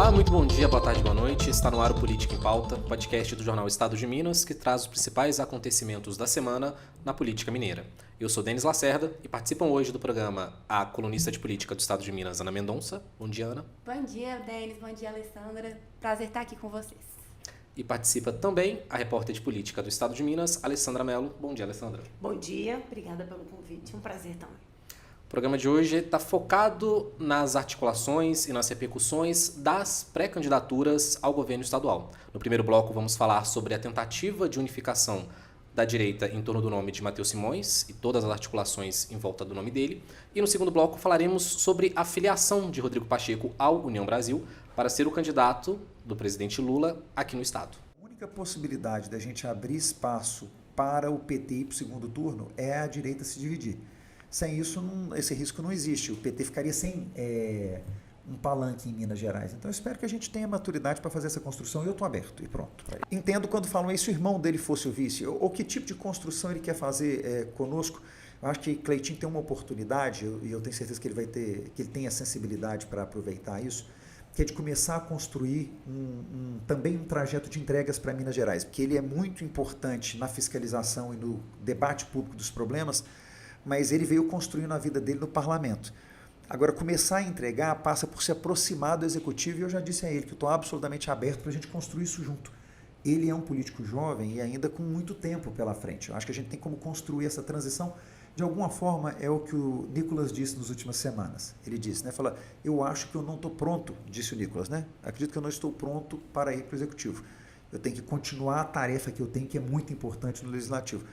Olá, muito bom dia, boa tarde, boa noite. Está no ar o Política em Pauta, podcast do jornal Estado de Minas, que traz os principais acontecimentos da semana na política mineira. Eu sou Denis Lacerda e participam hoje do programa a colunista de política do Estado de Minas, Ana Mendonça. Bom dia, Ana. Bom dia, Denis. Bom dia, Alessandra. Prazer estar aqui com vocês. E participa também a repórter de política do Estado de Minas, Alessandra Mello. Bom dia, Alessandra. Bom dia, obrigada pelo convite. Um prazer também. O programa de hoje está focado nas articulações e nas repercussões das pré-candidaturas ao governo estadual. No primeiro bloco, vamos falar sobre a tentativa de unificação da direita em torno do nome de Matheus Simões e todas as articulações em volta do nome dele. E no segundo bloco, falaremos sobre a filiação de Rodrigo Pacheco ao União Brasil para ser o candidato do presidente Lula aqui no estado. A única possibilidade da gente abrir espaço para o PT ir para o segundo turno é a direita se dividir. Sem isso, esse risco não existe. O PT ficaria sem um palanque em Minas Gerais. Então, eu espero que a gente tenha maturidade para fazer essa construção e eu estou aberto e pronto. Entendo quando falam se o irmão dele fosse o vice ou que tipo de construção ele quer fazer conosco. Eu acho que Cleitinho tem uma oportunidade e eu tenho certeza que ele vai ter, que ele tem a sensibilidade para aproveitar isso, que é de começar a construir também um trajeto de entregas para Minas Gerais, porque ele é muito importante na fiscalização e no debate público dos problemas, mas ele veio construindo a vida dele no parlamento. Agora, começar a entregar passa por se aproximar do executivo e eu já disse a ele que eu estou absolutamente aberto para a gente construir isso junto. Ele é um político jovem e ainda com muito tempo pela frente. Eu acho que a gente tem como construir essa transição. De alguma forma, é o que o Nicolas disse nas últimas semanas. Ele disse, né? Fala, eu acho que eu não estou pronto, disse o Nicolas, né? Acredito que eu não estou pronto para ir para o executivo. Eu tenho que continuar a tarefa que eu tenho, que é muito importante no legislativo.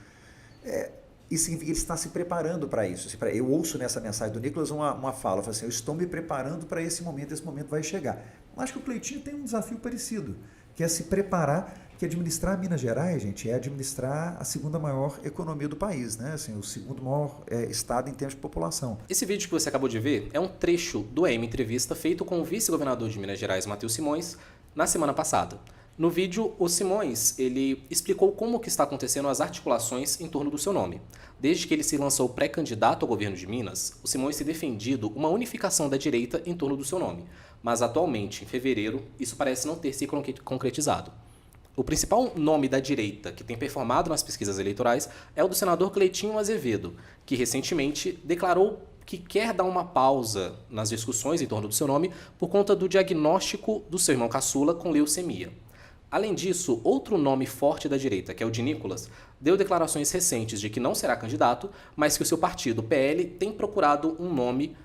Isso significa que ele está se preparando para isso. Eu ouço nessa mensagem do Nicolas uma fala, assim, eu estou me preparando para esse momento vai chegar. Eu acho que o Cleitinho tem um desafio parecido, que é se preparar, que administrar Minas Gerais, gente, é administrar a segunda maior economia do país, né? Assim, o segundo maior estado em termos de população. Esse vídeo que você acabou de ver é um trecho do entrevista feito com o vice-governador de Minas Gerais, Matheus Simões, na semana passada. No vídeo, o Simões ele explicou como que está acontecendo as articulações em torno do seu nome. Desde que ele se lançou pré-candidato ao governo de Minas, o Simões tem defendido uma unificação da direita em torno do seu nome. Mas atualmente, em fevereiro, isso parece não ter se concretizado. O principal nome da direita que tem performado nas pesquisas eleitorais é o do senador Cleitinho Azevedo, que recentemente declarou que quer dar uma pausa nas discussões em torno do seu nome por conta do diagnóstico do seu irmão caçula com leucemia. Além disso, outro nome forte da direita, que é o de Nicolas, deu declarações recentes de que não será candidato, mas que o seu partido, o PL, tem procurado um nome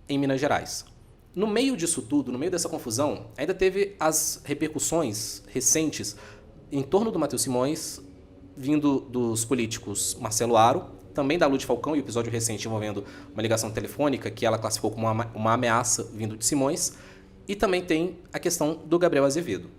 em Minas Gerais. No meio disso tudo, no meio dessa confusão, ainda teve as repercussões recentes em torno do Matheus Simões, vindo dos políticos Marcelo Aro, também da Lúcia Falcão, e o episódio recente envolvendo uma ligação telefônica que ela classificou como uma ameaça vindo de Simões, e também tem a questão do Gabriel Azevedo.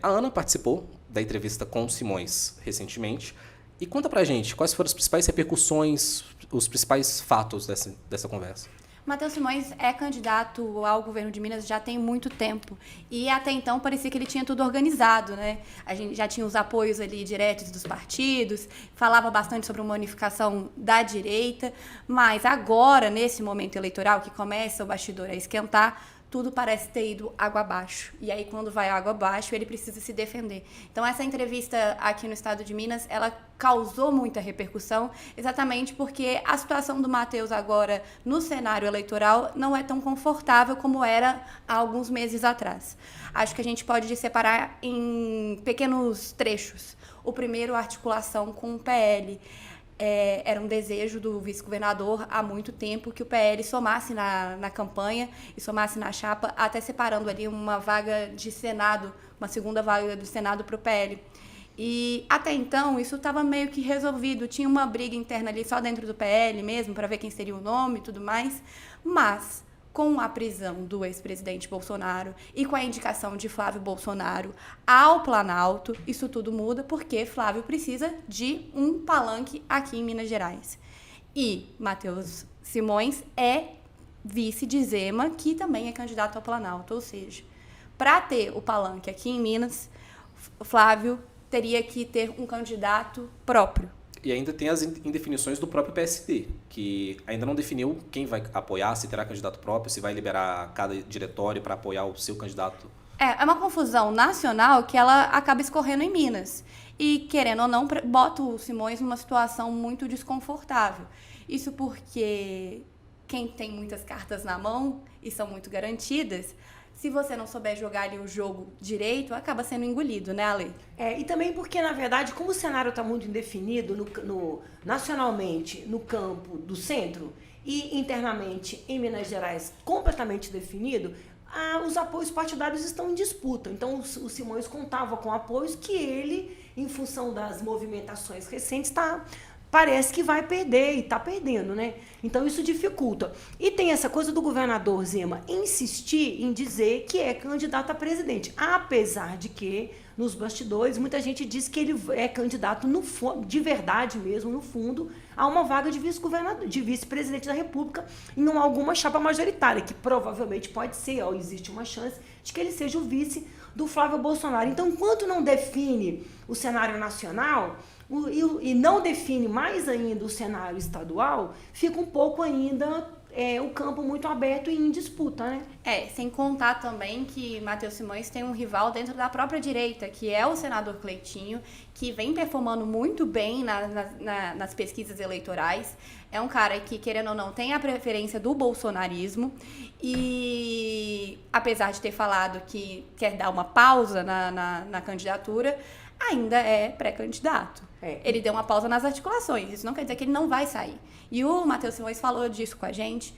A Ana participou da entrevista com o Simões recentemente e conta pra gente quais foram as principais repercussões, os principais fatos dessa conversa. Matheus Simões é candidato ao governo de Minas já tem muito tempo e até então parecia que ele tinha tudo organizado, né? A gente já tinha os apoios ali diretos dos partidos, falava bastante sobre uma unificação da direita, mas agora, nesse momento eleitoral que começa o bastidor a esquentar, tudo parece ter ido água abaixo. E aí, quando vai água abaixo, ele precisa se defender. Então, essa entrevista aqui no estado de Minas, ela causou muita repercussão, exatamente porque a situação do Matheus agora no cenário eleitoral não é tão confortável como era há alguns meses atrás. Acho que a gente pode separar em pequenos trechos. O primeiro, a articulação com o PL. Era um desejo do vice-governador há muito tempo que o PL somasse na campanha e somasse na chapa, até separando ali uma vaga de Senado, uma segunda vaga do Senado para o PL. E até então isso estava meio que resolvido, tinha uma briga interna ali só dentro do PL mesmo, para ver quem seria o nome e tudo mais, mas com a prisão do ex-presidente Bolsonaro e com a indicação de Flávio Bolsonaro ao Planalto, isso tudo muda porque Flávio precisa de um palanque aqui em Minas Gerais. E Matheus Simões é vice de Zema, que também é candidato ao Planalto, ou seja, para ter o palanque aqui em Minas, Flávio teria que ter um candidato próprio. E ainda tem as indefinições do próprio PSD, que ainda não definiu quem vai apoiar, se terá candidato próprio, se vai liberar cada diretório para apoiar o seu candidato. É uma confusão nacional que ela acaba escorrendo em Minas. E, querendo ou não, bota o Simões numa situação muito desconfortável. Isso porque quem tem muitas cartas na mão e são muito garantidas, se você não souber jogar ali o jogo direito, acaba sendo engolido, né, Ale? E também porque, na verdade, como o cenário está muito indefinido nacionalmente no campo do centro e internamente em Minas Gerais completamente definido, os apoios partidários estão em disputa. Então, o Simões contava com apoios que ele, em função das movimentações recentes, parece que vai perder e está perdendo, né? Então isso dificulta. E tem essa coisa do governador Zema insistir em dizer que é candidato a presidente, apesar de que nos bastidores muita gente diz que ele é candidato de verdade mesmo, no fundo, a uma vaga de vice-governador, de vice-presidente da República em alguma chapa majoritária, que provavelmente pode ser, ou existe uma chance de que ele seja o vice do Flávio Bolsonaro. Então, enquanto não define o cenário nacional e não define mais ainda o cenário estadual, fica um pouco ainda o campo muito aberto e em disputa, né? Sem contar também que Matheus Simões tem um rival dentro da própria direita, que é o senador Cleitinho, que vem performando muito bem nas pesquisas eleitorais. É um cara que, querendo ou não, tem a preferência do bolsonarismo e, apesar de ter falado que quer dar uma pausa na candidatura, ainda é pré-candidato. Ele deu uma pausa nas articulações, isso não quer dizer que ele não vai sair. E o Matheus Simões falou disso com a gente.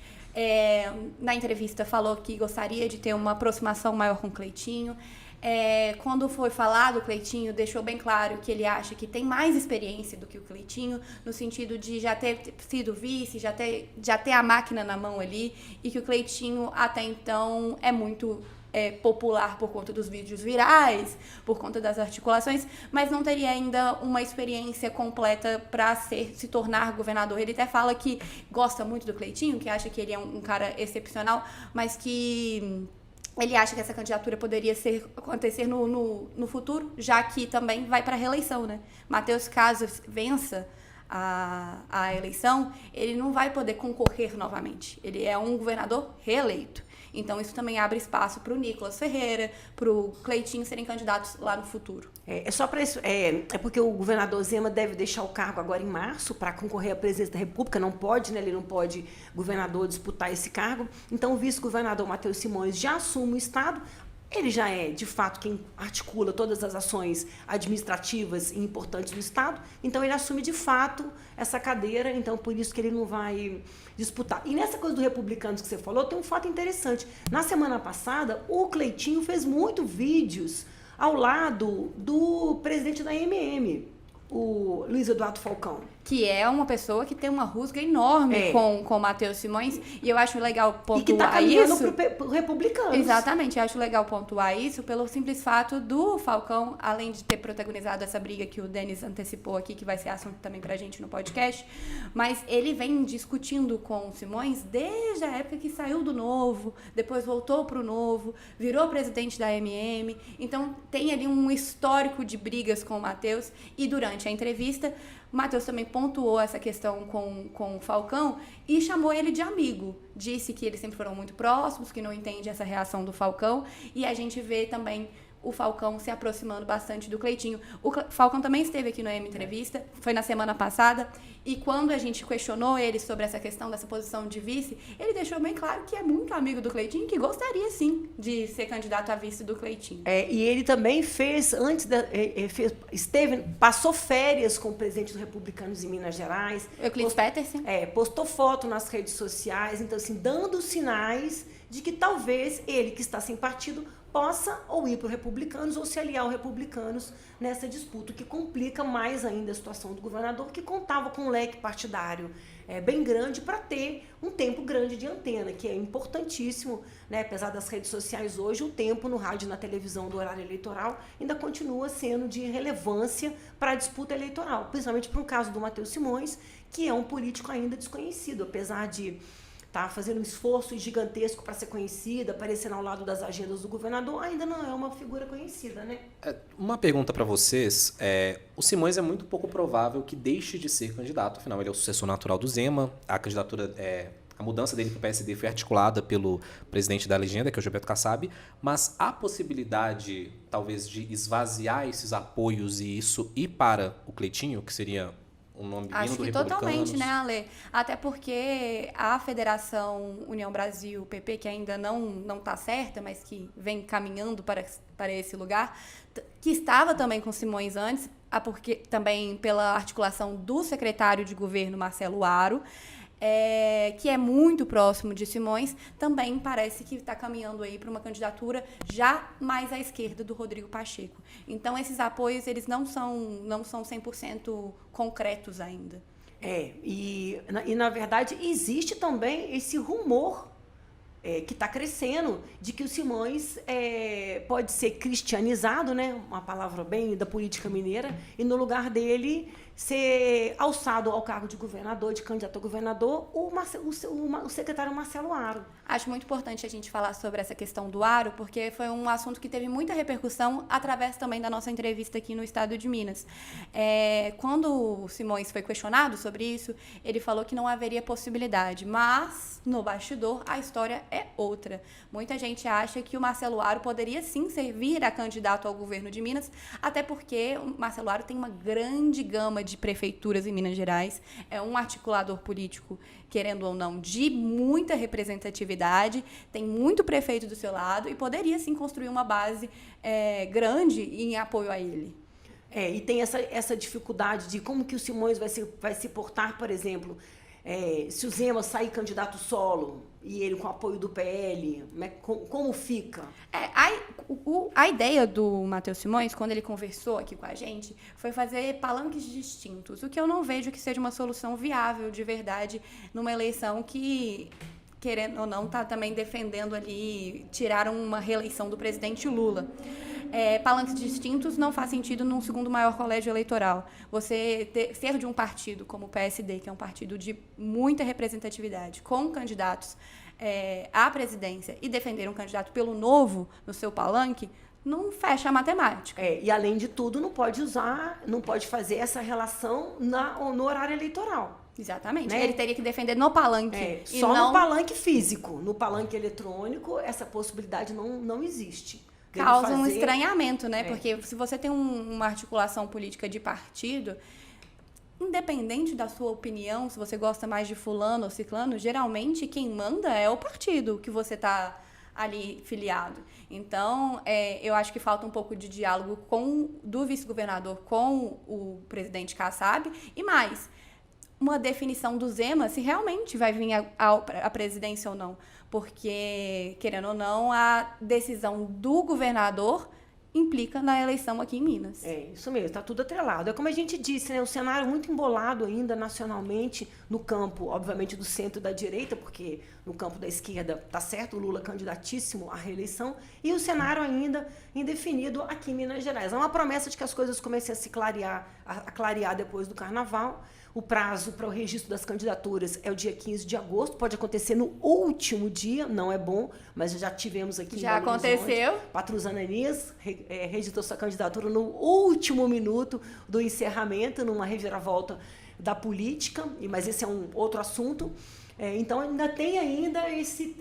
Na entrevista falou que gostaria de ter uma aproximação maior com o Cleitinho. Quando foi falado, o Cleitinho deixou bem claro que ele acha que tem mais experiência do que o Cleitinho, no sentido de já ter sido vice, já ter a máquina na mão ali, e que o Cleitinho até então é muito popular por conta dos vídeos virais, por conta das articulações, mas não teria ainda uma experiência completa para se tornar governador. Ele até fala que gosta muito do Cleitinho, que acha que ele é um cara excepcional, mas que ele acha que essa candidatura poderia acontecer no futuro, já que também vai para a reeleição, né? Matheus, caso vença a eleição, ele não vai poder concorrer novamente. Ele é um governador reeleito. Então, isso também abre espaço para o Nicolas Ferreira, para o Cleitinho serem candidatos lá no futuro. Só para isso. É porque o governador Zema deve deixar o cargo agora em março para concorrer à presidência da República. Não pode, né? Ele não pode, governador, disputar esse cargo. Então, o vice-governador Matheus Simões já assume o Estado. Ele já é, de fato, quem articula todas as ações administrativas e importantes do Estado. Então, ele assume, de fato, essa cadeira. Então, por isso que ele não vai disputar. E nessa coisa do Republicanos que você falou, tem um fato interessante. Na semana passada, o Cleitinho fez muitos vídeos ao lado do presidente da AMM, o Luiz Eduardo Falcão. Que é uma pessoa que tem uma rusga enorme com o Matheus Simões. E eu acho legal pontuar isso. E que está caminhando para o Republicanos. Exatamente. Eu acho legal pontuar isso pelo simples fato do Falcão, além de ter protagonizado essa briga que o Denis antecipou aqui, que vai ser assunto também pra gente no podcast, mas ele vem discutindo com o Simões desde a época que saiu do Novo, depois voltou pro Novo, virou presidente da AMM. Então, tem ali um histórico de brigas com o Matheus. E durante a entrevista, o Matheus também pontuou essa questão com o Falcão e chamou ele de amigo. Disse que eles sempre foram muito próximos, que não entende essa reação do Falcão. E a gente vê também o Falcão se aproximando bastante do Cleitinho. O Falcão também esteve aqui no Entrevista, foi na semana passada, e quando a gente questionou ele sobre essa questão dessa posição de vice, ele deixou bem claro que é muito amigo do Cleitinho e que gostaria, sim, de ser candidato a vice do Cleitinho. E ele também passou férias com o presidente dos Republicanos em Minas Gerais. Euclides Peterson. Postou foto nas redes sociais, então, assim, dando sinais de que talvez ele, que está sem partido, possa ou ir para os Republicanos ou se aliar aos Republicanos nessa disputa, o que complica mais ainda a situação do governador, que contava com um leque partidário bem grande para ter um tempo grande de antena, que é importantíssimo, né? Apesar das redes sociais hoje, o tempo no rádio e na televisão do horário eleitoral ainda continua sendo de relevância para a disputa eleitoral, principalmente para o caso do Matheus Simões, que é um político ainda desconhecido, apesar de está fazendo um esforço gigantesco para ser conhecida, aparecendo ao lado das agendas do governador, ainda não é uma figura conhecida, né? Uma pergunta para vocês. O Simões é muito pouco provável que deixe de ser candidato, afinal ele é o sucessor natural do Zema, a mudança dele para o PSD foi articulada pelo presidente da legenda, que é o Gilberto Kassab, mas há possibilidade, talvez, de esvaziar esses apoios e isso ir para o Cleitinho, que seria um nome vindo Acho do que Republicanos? totalmente, né, Ale? Até porque a Federação União Brasil, PP, que ainda não está certa, mas que vem caminhando para esse lugar, que estava também com Simões antes, porque também pela articulação do secretário de governo, Marcelo Aro, que é muito próximo de Simões, também parece que está caminhando aí para uma candidatura já mais à esquerda do Rodrigo Pacheco. Então, esses apoios, eles não são 100% concretos ainda. E na verdade, existe também esse rumor que está crescendo de que o Simões pode ser cristianizado, né? Uma palavra bem da política mineira, e no lugar dele ser alçado ao cargo de governador, de candidato a governador, o secretário Marcelo Aro. Acho muito importante a gente falar sobre essa questão do Aro, porque foi um assunto que teve muita repercussão através também da nossa entrevista aqui no estado de Minas. Quando o Simões foi questionado sobre isso, ele falou que não haveria possibilidade, mas no bastidor a história é outra. Muita gente acha que o Marcelo Aro poderia sim servir a candidato ao governo de Minas, até porque o Marcelo Aro tem uma grande gama de prefeituras em Minas Gerais, é um articulador político, querendo ou não, de muita representatividade, tem muito prefeito do seu lado e poderia sim construir uma base grande em apoio a ele. E tem essa dificuldade de como que o Simões vai se portar, por exemplo, se o Zema sair candidato solo e ele com apoio do PL, como fica? A ideia do Matheus Simões, quando ele conversou aqui com a gente, foi fazer palanques distintos, o que eu não vejo que seja uma solução viável de verdade numa eleição que, querendo ou não, está também defendendo ali, tiraram uma reeleição do presidente Lula. Palanques distintos não faz sentido num segundo maior colégio eleitoral. Você ser de um partido como o PSD, que é um partido de muita representatividade, com candidatos à presidência, e defender um candidato pelo Novo no seu palanque, não fecha a matemática. E além de tudo, não pode fazer essa relação no horário eleitoral. Exatamente. Né? Ele teria que defender no palanque. Só no palanque físico. No palanque eletrônico, essa possibilidade não existe. Causa um estranhamento, né? Porque se você tem uma articulação política de partido, independente da sua opinião, se você gosta mais de fulano ou ciclano, geralmente quem manda é o partido que você está ali filiado. Então, eu acho que falta um pouco de diálogo do vice-governador com o presidente Kassab e mais, uma definição do Zema se realmente vai vir à presidência ou não. Porque, querendo ou não, a decisão do governador implica na eleição aqui em Minas. Isso mesmo, está tudo atrelado. É como a gente disse, né, um cenário muito embolado ainda nacionalmente, no campo, obviamente, do centro e da direita, porque no campo da esquerda está certo, o Lula candidatíssimo à reeleição, e o cenário ainda indefinido aqui em Minas Gerais. Há uma promessa de que as coisas comecem a se clarear depois do Carnaval. O prazo para o registro das candidaturas é o dia 15 de agosto, pode acontecer no último dia, não é bom, mas já tivemos aqui já em Belo Horizonte. aconteceu. Patrusana Anias registrou sua candidatura no último minuto do encerramento, numa reviravolta da política, mas esse é um outro assunto. Então ainda tem ainda esse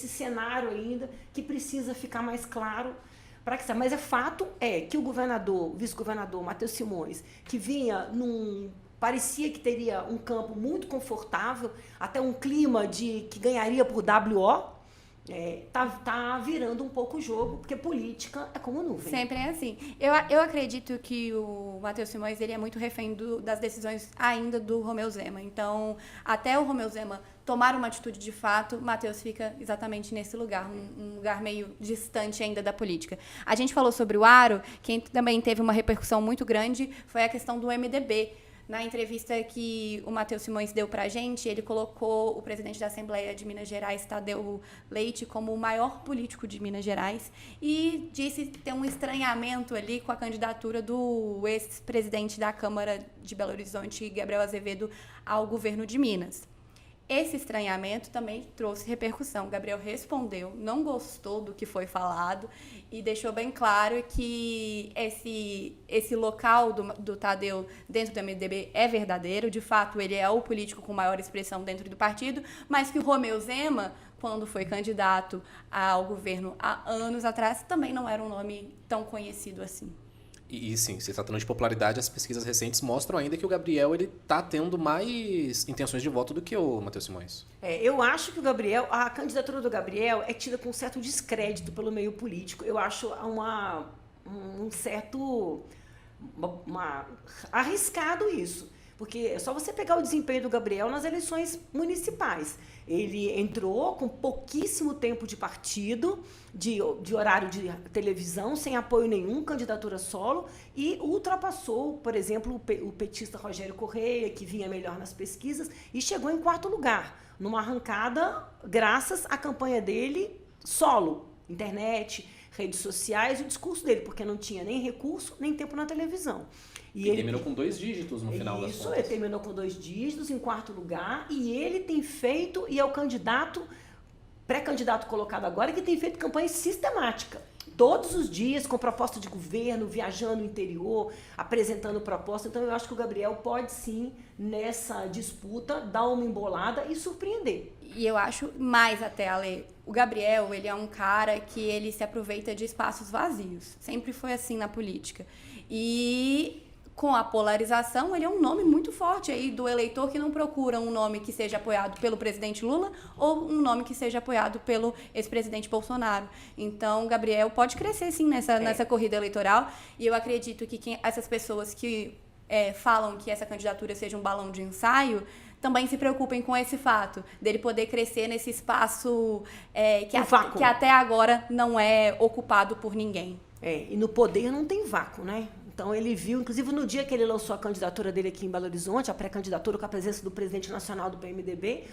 cenário ainda que precisa ficar mais claro. Mas fato que o vice-governador Matheus Simões, que vinha parecia que teria um campo muito confortável, até um clima que ganharia por WO, tá virando um pouco o jogo, porque política é como nuvem. Sempre é assim. Eu acredito que o Matheus Simões ele é muito refém das decisões ainda do Romeu Zema. Então, até o Romeu Zema tomar uma atitude de fato, Matheus fica exatamente nesse lugar, um lugar meio distante ainda da política. A gente falou sobre o Aro, quem também teve uma repercussão muito grande foi a questão do MDB. Na entrevista que o Matheus Simões deu para a gente, ele colocou o presidente da Assembleia de Minas Gerais, Tadeu Leite, como o maior político de Minas Gerais e disse ter um estranhamento ali com a candidatura do ex-presidente da Câmara de Belo Horizonte, Gabriel Azevedo, ao governo de Minas. esse estranhamento também trouxe repercussão. O Gabriel respondeu, não gostou do que foi falado e deixou bem claro que esse local do Tadeu dentro do MDB é verdadeiro. De fato, ele é o político com maior expressão dentro do partido, mas que o Romeu Zema, quando foi candidato ao governo há anos atrás, também não era um nome tão conhecido assim. E sim, se tratando de popularidade, as pesquisas recentes mostram ainda que o Gabriel ele tá tendo mais intenções de voto do que o Matheus Simões. Eu acho que a candidatura do Gabriel é tida com um certo descrédito pelo meio político. Eu acho um certo arriscado isso. Porque é só você pegar o desempenho do Gabriel nas eleições municipais. Ele entrou com pouquíssimo tempo de partido, de horário de televisão, sem apoio nenhum, candidatura solo, e ultrapassou, por exemplo, o petista Rogério Correia, que vinha melhor nas pesquisas, e chegou em 4º lugar, numa arrancada graças à campanha dele solo, internet, redes sociais e o discurso dele, porque não tinha nem recurso, nem tempo na televisão. E ele terminou com 2 dígitos no final das contas. Isso, ele terminou com 2 dígitos, em 4º lugar, e ele tem feito, e é o pré-candidato colocado agora, que tem feito campanha sistemática. Todos os dias, com proposta de governo, viajando no interior, apresentando proposta. Então, eu acho que o Gabriel pode, sim, nessa disputa, dar uma embolada e surpreender. E eu acho mais até, Ale, o Gabriel, ele é um cara que ele se aproveita de espaços vazios. Sempre foi assim na política. E com a polarização, ele é um nome muito forte aí do eleitor que não procura um nome que seja apoiado pelo presidente Lula ou um nome que seja apoiado pelo ex-presidente Bolsonaro. Então, Gabriel pode crescer, sim, nessa corrida eleitoral. E eu acredito que essas pessoas que falam que essa candidatura seja um balão de ensaio também se preocupem com esse fato, dele poder crescer nesse espaço que até agora não é ocupado por ninguém. E no poder não tem vácuo, né? Então, ele viu, inclusive no dia que ele lançou a candidatura dele aqui em Belo Horizonte, a pré-candidatura com a presença do presidente nacional do MDB,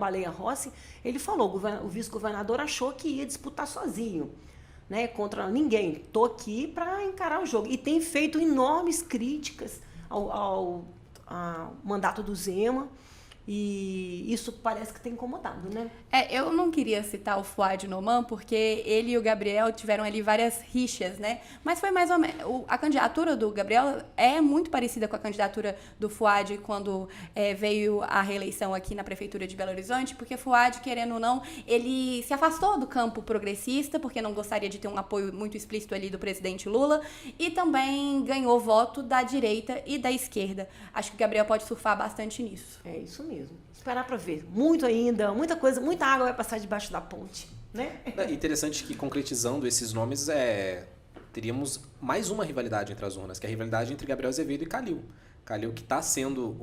Baleia Rossi, ele falou, o vice-governador achou que ia disputar sozinho, né, contra ninguém. Estou aqui para encarar o jogo. E tem feito enormes críticas ao mandato do Zema, e isso parece que tem incomodado, né? Eu não queria citar o Fouad Noman, porque ele e o Gabriel tiveram ali várias rixas, né? Mas foi mais ou menos... A candidatura do Gabriel é muito parecida com a candidatura do Fouad quando veio a reeleição aqui na Prefeitura de Belo Horizonte, porque Fouad, querendo ou não, ele se afastou do campo progressista, porque não gostaria de ter um apoio muito explícito ali do presidente Lula, e também ganhou voto da direita e da esquerda. Acho que o Gabriel pode surfar bastante nisso. É isso mesmo. Esperar para ver. Muito ainda, muita coisa, muita água vai passar debaixo da ponte, né? É interessante que, concretizando esses nomes, teríamos mais uma rivalidade entre as urnas, que é a rivalidade entre Gabriel Azevedo e Calil. Calil, que está sendo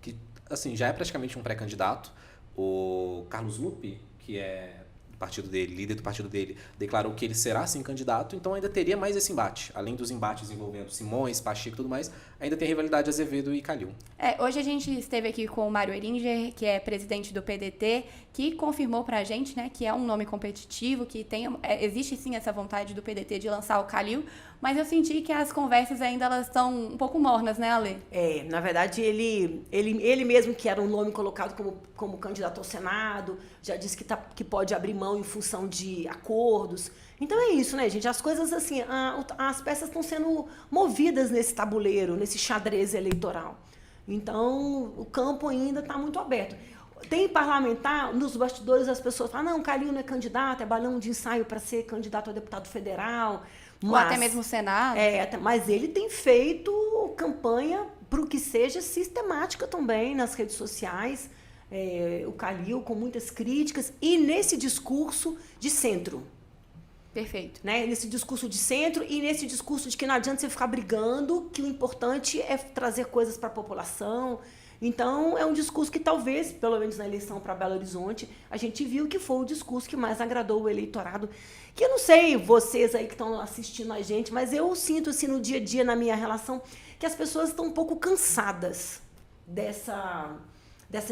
que assim, já é praticamente um pré-candidato. O Carlos Lupe, que é partido dele, líder do partido dele, declarou que ele será sim candidato, então ainda teria mais esse embate. Além dos embates envolvendo Simões, Pacheco e tudo mais, ainda tem a rivalidade Azevedo e Calil. Hoje a gente esteve aqui com o Mário Eringer, que é presidente do PDT, que confirmou pra gente, né, que é um nome competitivo, que existe sim essa vontade do PDT de lançar o Calil, mas eu senti que as conversas ainda elas estão um pouco mornas, né, Ale? Na verdade, ele mesmo, que era um nome colocado como candidato ao Senado, já disse que pode abrir mão em função de acordos. Então é isso, né, gente? As coisas, assim, as peças estão sendo movidas nesse tabuleiro, nesse xadrez eleitoral. Então, o campo ainda está muito aberto. Tem parlamentar, nos bastidores as pessoas falam, não, Calil não é candidato, é balão de ensaio para ser candidato a deputado federal. Ou até mesmo o Senado. Mas ele tem feito campanha para o que seja sistemática também nas redes sociais. O Calil com muitas críticas e nesse discurso de centro. Perfeito. Né? Nesse discurso de centro e nesse discurso de que não adianta você ficar brigando, que o importante é trazer coisas para a população. Então, é um discurso que talvez, pelo menos na eleição para Belo Horizonte, a gente viu que foi o discurso que mais agradou o eleitorado. Que eu não sei, vocês aí que estão assistindo a gente, mas eu sinto assim no dia a dia, na minha relação, que as pessoas estão um pouco cansadas dessa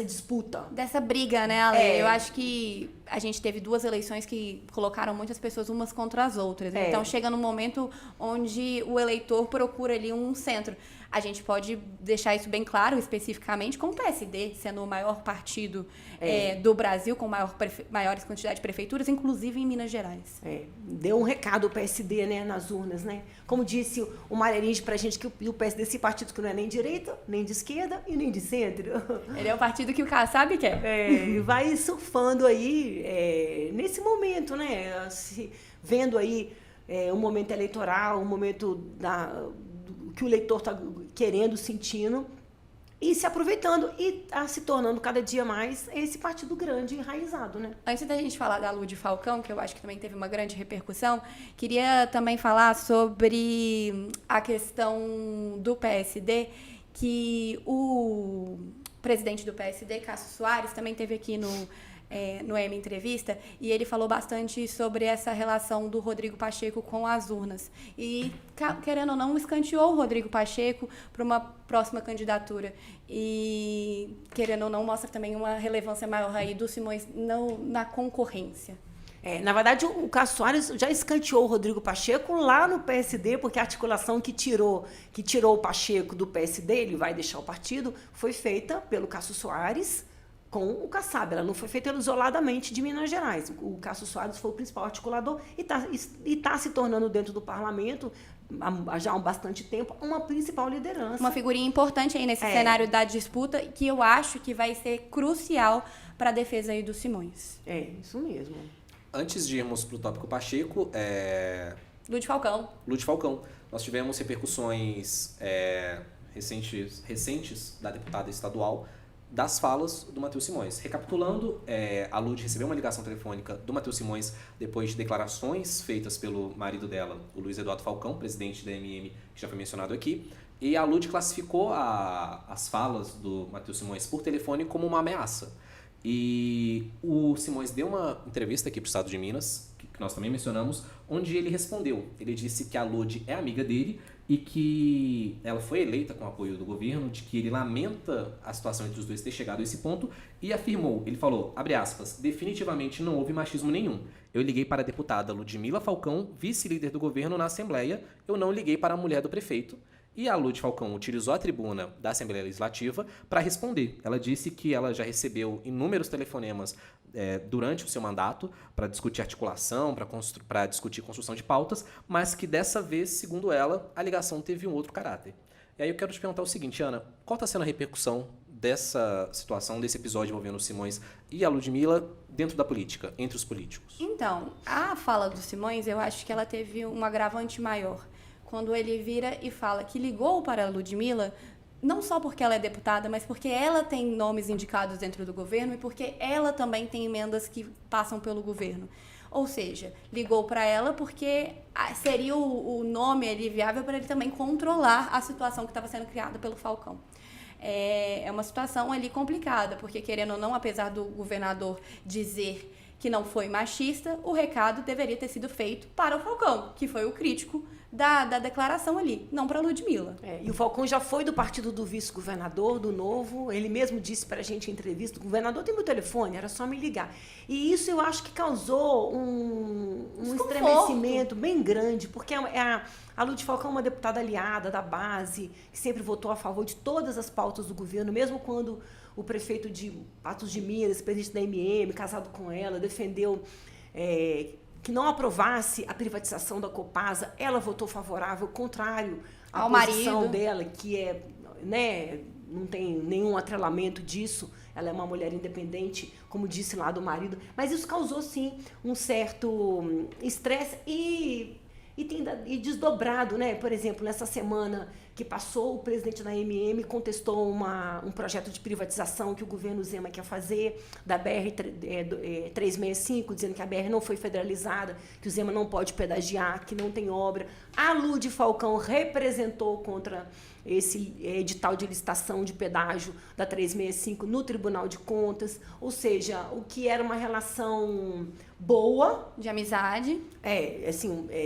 disputa. Dessa briga, né, Ale? Eu acho que a gente teve 2 eleições que colocaram muitas pessoas umas contra as outras. Então, chega num momento onde o eleitor procura ali um centro. A gente pode deixar isso bem claro especificamente com o PSD, sendo o maior partido do Brasil, com maiores quantidades de prefeituras, inclusive em Minas Gerais. Deu um recado o PSD, né, nas urnas, né? Como disse o Marerins pra gente, que o PSD é esse partido que não é nem de direita, nem de esquerda e nem de centro. Ele é o partido que o Kassab quer. E vai surfando aí nesse momento, né? Vendo aí um momento eleitoral, um momento que o eleitor está querendo, sentindo, e se aproveitando e se tornando cada dia mais esse partido grande e enraizado, né? Antes da gente falar da Lud Falcão, que eu acho que também teve uma grande repercussão, queria também falar sobre a questão do PSD, que o presidente do PSD, Cássio Soares, também teve aqui no M Entrevista, e ele falou bastante sobre essa relação do Rodrigo Pacheco com as urnas. E, querendo ou não, escanteou o Rodrigo Pacheco para uma próxima candidatura. E, querendo ou não, mostra também uma relevância maior aí do Simões na concorrência. Na verdade, o Cássio Soares já escanteou o Rodrigo Pacheco lá no PSD, porque a articulação que tirou o Pacheco do PSD, ele vai deixar o partido, foi feita pelo Cássio Soares com o Kassab. Ela não foi feita isoladamente de Minas Gerais. O Cássio Soares foi o principal articulador e tá se tornando dentro do parlamento, já há bastante tempo, uma principal liderança. Uma figurinha importante aí nesse cenário da disputa, que eu acho que vai ser crucial para a defesa aí do Simões. Isso mesmo. Antes de irmos para o tópico Pacheco, Lud Falcão. Nós tivemos repercussões recentes da deputada estadual das falas do Matheus Simões. Recapitulando, a Lud recebeu uma ligação telefônica do Matheus Simões depois de declarações feitas pelo marido dela, o Luiz Eduardo Falcão, presidente da MM, que já foi mencionado aqui, e a Lud classificou as falas do Matheus Simões por telefone como uma ameaça. E o Simões deu uma entrevista aqui para o estado de Minas, que nós também mencionamos, onde ele respondeu. Ele disse que a Lud é amiga dele e que ela foi eleita com o apoio do governo, de que ele lamenta a situação entre os dois ter chegado a esse ponto e afirmou, ele falou, abre aspas, definitivamente não houve machismo nenhum. Eu liguei para a deputada Ludmila Falcão, vice-líder do governo na Assembleia, eu não liguei para a mulher do prefeito. E a Lud Falcão utilizou a tribuna da Assembleia Legislativa para responder. Ela disse que ela já recebeu inúmeros telefonemas durante o seu mandato para discutir articulação, para discutir construção de pautas, mas que dessa vez, segundo ela, a ligação teve um outro caráter. E aí eu quero te perguntar o seguinte, Ana, qual está sendo a repercussão dessa situação, desse episódio envolvendo o Simões e a Ludmila dentro da política, entre os políticos? Então, a fala do Simões, eu acho que ela teve um agravante maior. Quando ele vira e fala que ligou para a Ludmila, não só porque ela é deputada, mas porque ela tem nomes indicados dentro do governo e porque ela também tem emendas que passam pelo governo. Ou seja, ligou para ela porque seria o nome ali viável para ele também controlar a situação que estava sendo criada pelo Falcão. É uma situação ali complicada, porque querendo ou não, apesar do governador dizer que não foi machista, o recado deveria ter sido feito para o Falcão, que foi o crítico da declaração ali, não para a Ludmila. E o Falcão já foi do partido do vice-governador, do Novo, ele mesmo disse para a gente em entrevista, o governador tem meu telefone, era só me ligar. E isso eu acho que causou um estremecimento bem grande, porque a Lud Falcão é uma deputada aliada da base, que sempre votou a favor de todas as pautas do governo, mesmo quando o prefeito de Patos de Minas, presidente da MM, casado com ela, defendeu que não aprovasse a privatização da Copasa, ela votou favorável, contrário à posição dela, que não tem nenhum atrelamento disso, ela é uma mulher independente, como disse lá do marido, mas isso causou, sim, um certo estresse e desdobrado, né? Por exemplo, nessa semana que passou, o presidente da MM contestou um projeto de privatização que o governo Zema quer fazer, da BR-365, dizendo que a BR não foi federalizada, que o Zema não pode pedagiar, que não tem obra. A Lud Falcão representou contra esse edital de licitação de pedágio da 365 no Tribunal de Contas, ou seja, o que era uma relação boa, de amizade,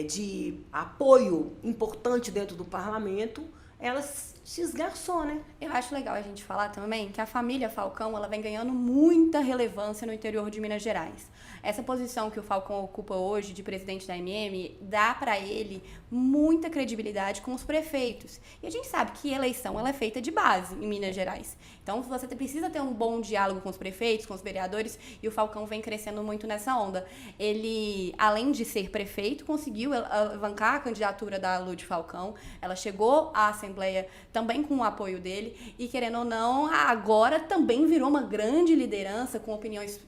de apoio importante dentro do parlamento, ela se esgarçou, né? Eu acho legal a gente falar também que a família Falcão ela vem ganhando muita relevância no interior de Minas Gerais. Essa posição que o Falcão ocupa hoje de presidente da MM dá para ele muita credibilidade com os prefeitos. E a gente sabe que eleição ela é feita de base em Minas Gerais. Então você precisa ter um bom diálogo com os prefeitos, com os vereadores, e o Falcão vem crescendo muito nessa onda. Ele, além de ser prefeito, conseguiu alavancar a candidatura da Lud Falcão. Ela chegou à Assembleia também com o apoio dele e, querendo ou não, agora também virou uma grande liderança com opiniões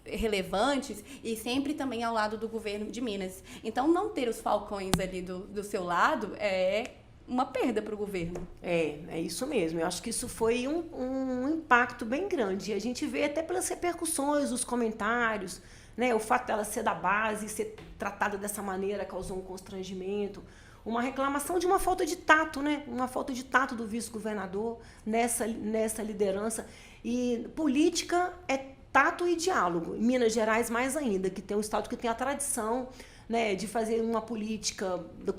relevantes e sempre também ao lado do governo de Minas. Então, não ter os Falcões ali do seu lado é uma perda para o governo. É isso mesmo. Eu acho que isso foi um impacto bem grande. E a gente vê até pelas repercussões, os comentários, né? O fato dela ser da base, ser tratada dessa maneira causou um constrangimento. Uma reclamação de uma falta de tato, né? Uma falta de tato do vice-governador nessa liderança. E política é tato e diálogo. Em Minas Gerais, mais ainda, que tem um estado que tem a tradição, né, de fazer uma política da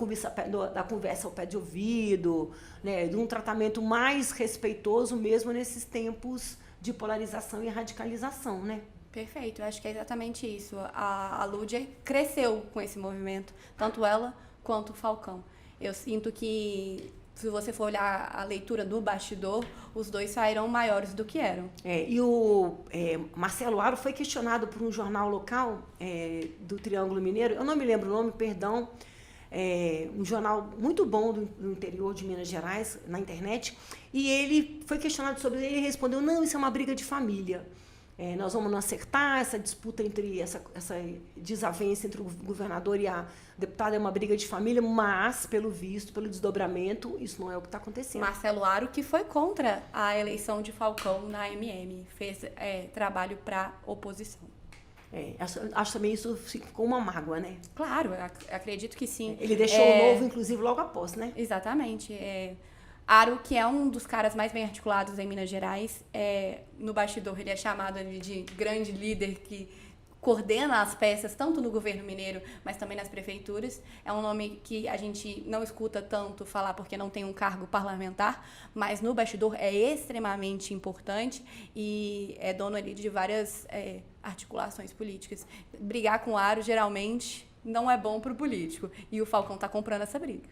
conversa ao pé de ouvido, né, de um tratamento mais respeitoso mesmo nesses tempos de polarização e radicalização, né? Perfeito, eu acho que é exatamente isso. A Lud cresceu com esse movimento, tanto ela quanto o Falcão. Eu sinto que, se você for olhar a leitura do bastidor, os dois saíram maiores do que eram. E o Marcelo Aro foi questionado por um jornal local do Triângulo Mineiro, eu não me lembro o nome, perdão, um jornal muito bom do interior de Minas Gerais, na internet, e ele foi questionado sobre ele e respondeu: não, isso é uma briga de família. Nós vamos não acertar essa disputa essa desavença entre o governador e a deputada, é uma briga de família, mas, pelo visto, pelo desdobramento, isso não é o que está acontecendo. Marcelo Aro, que foi contra a eleição de Falcão na MM, fez trabalho para oposição. Acho também isso ficou uma mágoa, né? Claro, acredito que sim. Ele deixou o Novo, inclusive, logo após, né? Exatamente. Aro, que é um dos caras mais bem articulados em Minas Gerais, no bastidor ele é chamado de grande líder que coordena as peças, tanto no governo mineiro, mas também nas prefeituras. É um nome que a gente não escuta tanto falar porque não tem um cargo parlamentar, mas no bastidor é extremamente importante e é dono ali de várias articulações políticas. Brigar com o Aro, geralmente, não é bom para o político. E o Falcão está comprando essa briga.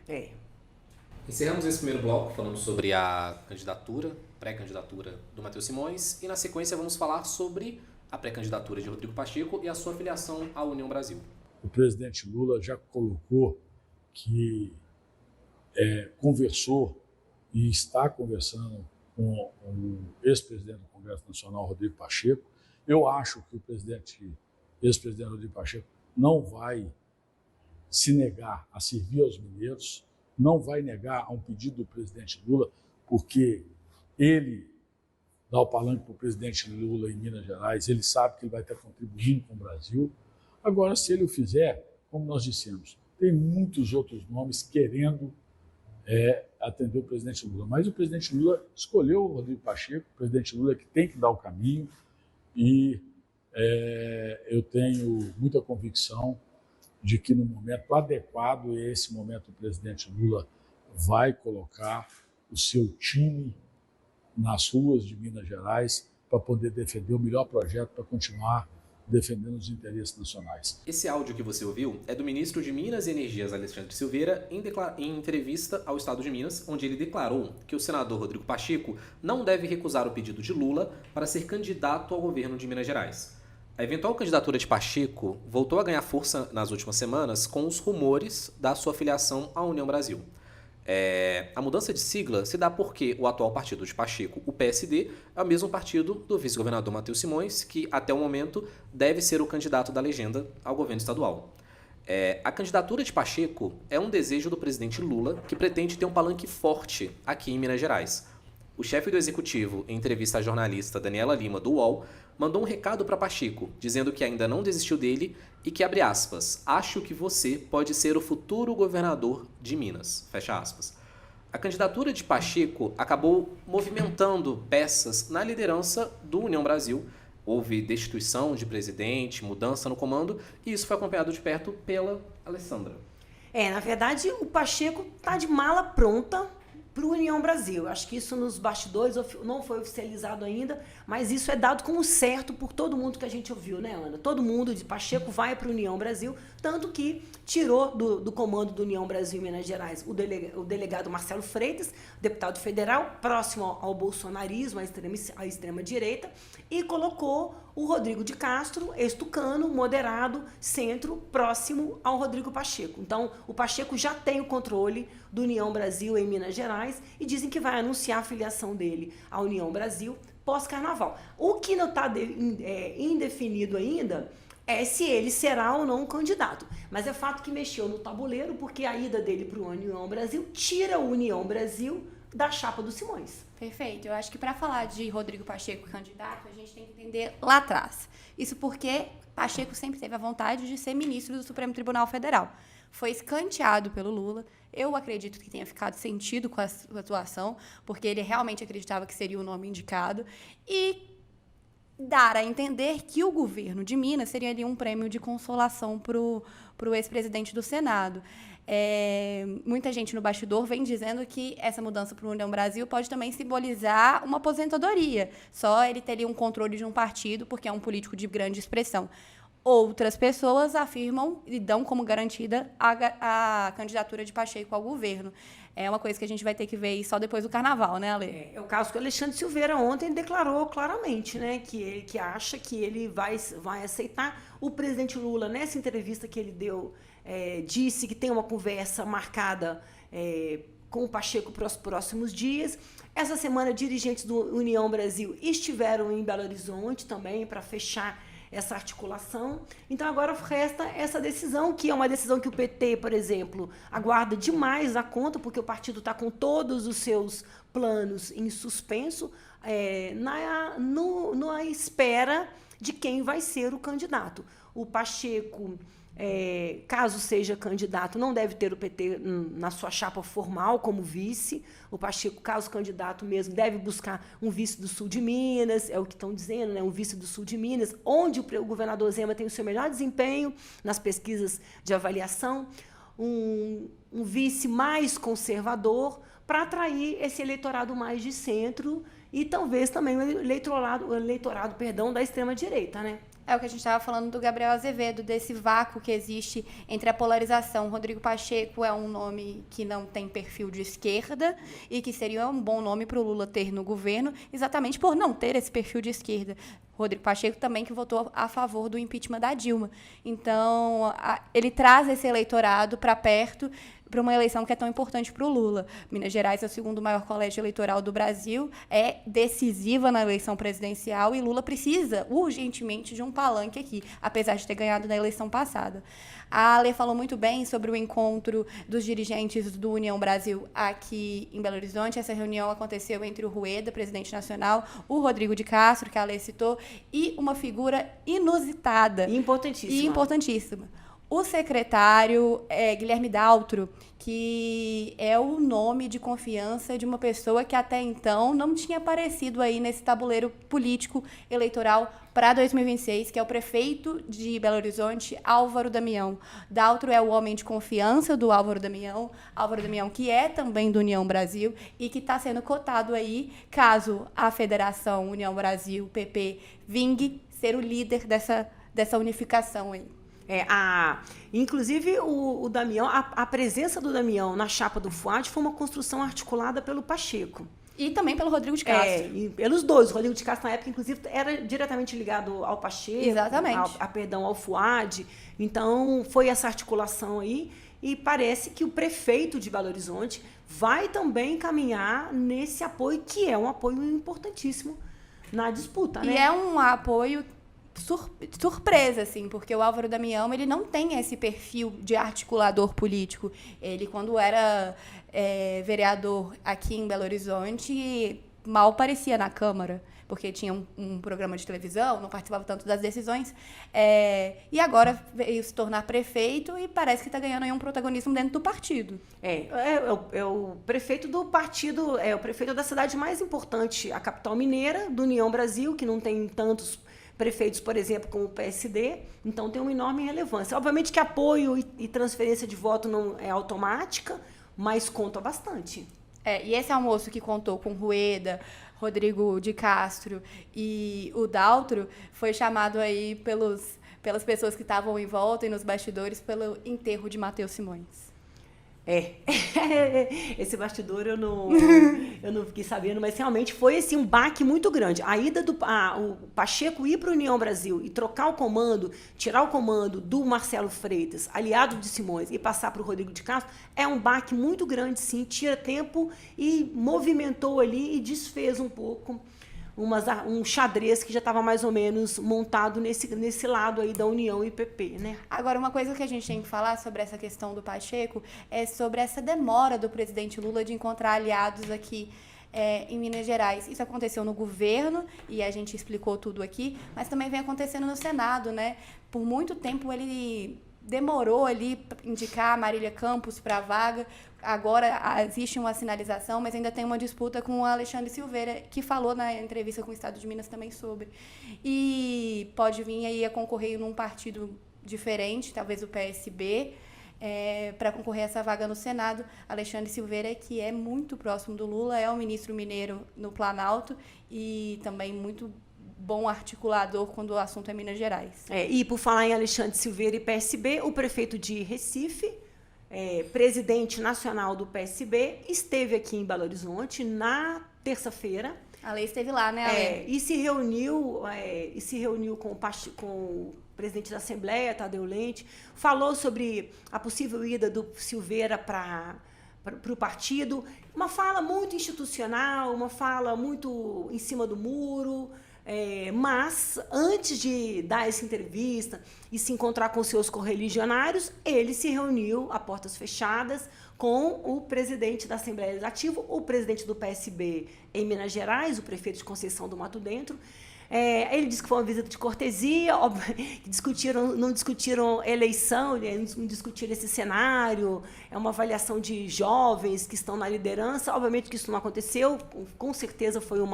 Encerramos esse primeiro bloco falando sobre a pré-candidatura do Matheus Simões, e na sequência vamos falar sobre a pré-candidatura de Rodrigo Pacheco e a sua filiação à União Brasil. O presidente Lula já colocou que conversou e está conversando com o ex-presidente do Congresso Nacional, Rodrigo Pacheco. Eu acho que o ex-presidente Rodrigo Pacheco não vai se negar a servir aos mineiros, não vai negar a um pedido do presidente Lula, porque ele dá o palanque para o presidente Lula em Minas Gerais, ele sabe que ele vai estar contribuindo com o Brasil. Agora, se ele o fizer, como nós dissemos, tem muitos outros nomes querendo atender o presidente Lula, mas o presidente Lula escolheu o Rodrigo Pacheco, o presidente Lula é que tem que dar o caminho, e eu tenho muita convicção de que no momento adequado, esse momento o presidente Lula vai colocar o seu time nas ruas de Minas Gerais para poder defender o melhor projeto para continuar defendendo os interesses nacionais. Esse áudio que você ouviu é do ministro de Minas e Energias, Alexandre Silveira, em entrevista ao Estado de Minas, onde ele declarou que o senador Rodrigo Pacheco não deve recusar o pedido de Lula para ser candidato ao governo de Minas Gerais. A eventual candidatura de Pacheco voltou a ganhar força nas últimas semanas com os rumores da sua filiação à União Brasil. A mudança de sigla se dá porque o atual partido de Pacheco, o PSD, é o mesmo partido do vice-governador Matheus Simões, que até o momento deve ser o candidato da legenda ao governo estadual. A candidatura de Pacheco é um desejo do presidente Lula, que pretende ter um palanque forte aqui em Minas Gerais. O chefe do executivo, em entrevista à jornalista Daniela Lima, do UOL, mandou um recado para Pacheco, dizendo que ainda não desistiu dele e que, abre aspas, acho que você pode ser o futuro governador de Minas, fecha aspas. A candidatura de Pacheco acabou movimentando peças na liderança do União Brasil. Houve destituição de presidente, mudança no comando, e isso foi acompanhado de perto pela Alessandra. Na verdade, o Pacheco está de mala pronta para o União Brasil. Acho que isso nos bastidores não foi oficializado ainda, mas isso é dado como certo por todo mundo que a gente ouviu, né, Ana? Todo mundo de Pacheco vai para o União Brasil, tanto que tirou do comando do União Brasil em Minas Gerais o delegado Marcelo Freitas, deputado federal, próximo ao bolsonarismo, à extrema-direita, e colocou o Rodrigo de Castro, ex-tucano, moderado, centro, próximo ao Rodrigo Pacheco. Então, o Pacheco já tem o controle do União Brasil em Minas Gerais e dizem que vai anunciar a filiação dele à União Brasil pós-carnaval. O que não está indefinido ainda é se ele será ou não um candidato. Mas é fato que mexeu no tabuleiro, porque a ida dele para o União Brasil tira o União Brasil da chapa do Simões. Perfeito. Eu acho que para falar de Rodrigo Pacheco candidato, a gente tem que entender lá atrás. Isso porque Pacheco sempre teve a vontade de ser ministro do Supremo Tribunal Federal. Foi escanteado pelo Lula. Eu acredito que tenha ficado sentido com a atuação, porque ele realmente acreditava que seria o nome indicado. E dar a entender que o governo de Minas seria ali um prêmio de consolação para o ex-presidente do Senado. Muita gente no bastidor vem dizendo que essa mudança para o União Brasil pode também simbolizar uma aposentadoria. Só ele teria um controle de um partido, porque é um político de grande expressão. Outras pessoas afirmam e dão como garantida a candidatura de Pacheco ao governo. É uma coisa que a gente vai ter que ver só depois do carnaval, né, Ale? É o caso que o Alexandre Silveira ontem declarou claramente, né, que acha que ele vai aceitar. O presidente Lula, nessa entrevista que ele deu, disse que tem uma conversa marcada com o Pacheco para os próximos dias. Essa semana, dirigentes do União Brasil estiveram em Belo Horizonte também para fechar essa articulação. Então, agora resta essa decisão, que é uma decisão que o PT, por exemplo, aguarda demais a conta, porque o partido está com todos os seus planos em suspenso, na espera de quem vai ser o candidato. O Pacheco, caso seja candidato, não deve ter o PT na sua chapa formal como vice. O Pacheco, caso candidato mesmo, deve buscar um vice do sul de Minas, é o que estão dizendo, né? Um vice do sul de Minas, onde o governador Zema tem o seu melhor desempenho nas pesquisas de avaliação, um vice mais conservador, para atrair esse eleitorado mais de centro e talvez também o eleitorado da extrema-direita, né? É o que a gente estava falando do Gabriel Azevedo, desse vácuo que existe entre a polarização. Rodrigo Pacheco é um nome que não tem perfil de esquerda e que seria um bom nome para o Lula ter no governo, exatamente por não ter esse perfil de esquerda. Rodrigo Pacheco também que votou a favor do impeachment da Dilma. Então, ele traz esse eleitorado para perto, para uma eleição que é tão importante para o Lula. Minas Gerais é o segundo maior colégio eleitoral do Brasil, é decisiva na eleição presidencial e Lula precisa urgentemente de um palanque aqui, apesar de ter ganhado na eleição passada. A Ale falou muito bem sobre o encontro dos dirigentes do União Brasil aqui em Belo Horizonte. Essa reunião aconteceu entre o Rueda, presidente nacional, o Rodrigo de Castro, que a Ale citou, e uma figura inusitada. Importantíssima. O secretário Guilherme Daltro, que é o nome de confiança de uma pessoa que até então não tinha aparecido aí nesse tabuleiro político eleitoral para 2026, que é o prefeito de Belo Horizonte, Álvaro Damião. Daltro é o homem de confiança do Álvaro Damião que é também do União Brasil e que está sendo cotado aí, caso a Federação União Brasil, PP, vingue ser o líder dessa unificação aí. Inclusive, o Damião, a presença do Damião na chapa do Fuad foi uma construção articulada pelo Pacheco. E também pelo Rodrigo de Castro. E pelos dois. O Rodrigo de Castro, na época, inclusive, era diretamente ligado ao Pacheco. Exatamente. Ao Fuad. Então, foi essa articulação aí. E parece que o prefeito de Belo Horizonte vai também caminhar nesse apoio, que é um apoio importantíssimo na disputa, né? E é um apoio surpresa, assim, porque o Álvaro Damião, ele não tem esse perfil de articulador político. Ele, quando era vereador aqui em Belo Horizonte, mal aparecia na Câmara, porque tinha um programa de televisão, não participava tanto das decisões, e agora veio se tornar prefeito e parece que está ganhando aí um protagonismo dentro do partido. É o prefeito do partido, é o prefeito da cidade mais importante, a capital mineira, do União Brasil, que não tem tantos prefeitos, por exemplo, como o PSD, então tem uma enorme relevância. Obviamente que apoio e transferência de voto não é automática, mas conta bastante. E esse almoço que contou com Rueda, Rodrigo de Castro e o Daltro foi chamado aí pelas pessoas que estavam em volta e nos bastidores pelo enterro de Matheus Simões. Esse bastidor eu não fiquei sabendo, mas realmente foi assim, um baque muito grande. A ida o Pacheco ir para a União Brasil e trocar o comando, tirar o comando do Marcelo Freitas, aliado de Simões, e passar para o Rodrigo de Castro, é um baque muito grande, sim, tira tempo e movimentou ali e desfez um pouco um xadrez que já estava mais ou menos montado nesse lado aí da União e PP, né? Agora, uma coisa que a gente tem que falar sobre essa questão do Pacheco é sobre essa demora do presidente Lula de encontrar aliados aqui em Minas Gerais. Isso aconteceu no governo, e a gente explicou tudo aqui, mas também vem acontecendo no Senado, né? Por muito tempo ele demorou ali para indicar a Marília Campos para a vaga. Agora existe uma sinalização, mas ainda tem uma disputa com o Alexandre Silveira, que falou na entrevista com o Estado de Minas também sobre. E pode vir aí a concorrer num partido diferente, talvez o PSB, para concorrer a essa vaga no Senado. Alexandre Silveira, que é muito próximo do Lula, é o ministro mineiro no Planalto e também muito bom articulador quando o assunto é Minas Gerais. E por falar em Alexandre Silveira e PSB, o prefeito de Recife, presidente nacional do PSB, esteve aqui em Belo Horizonte na terça-feira. A Lei esteve lá, né, Ale? E se reuniu com o presidente da Assembleia, Tadeu Leite, falou sobre a possível ida do Silveira para o partido. Uma fala muito institucional, uma fala muito em cima do muro. Mas, antes de dar essa entrevista e se encontrar com seus correligionários, ele se reuniu a portas fechadas com o presidente da Assembleia Legislativa, o presidente do PSB em Minas Gerais, o prefeito de Conceição do Mato Dentro. Ele disse que foi uma visita de cortesia, não discutiram eleição, não discutiram esse cenário, é uma avaliação de jovens que estão na liderança. Obviamente que isso não aconteceu, com certeza foi um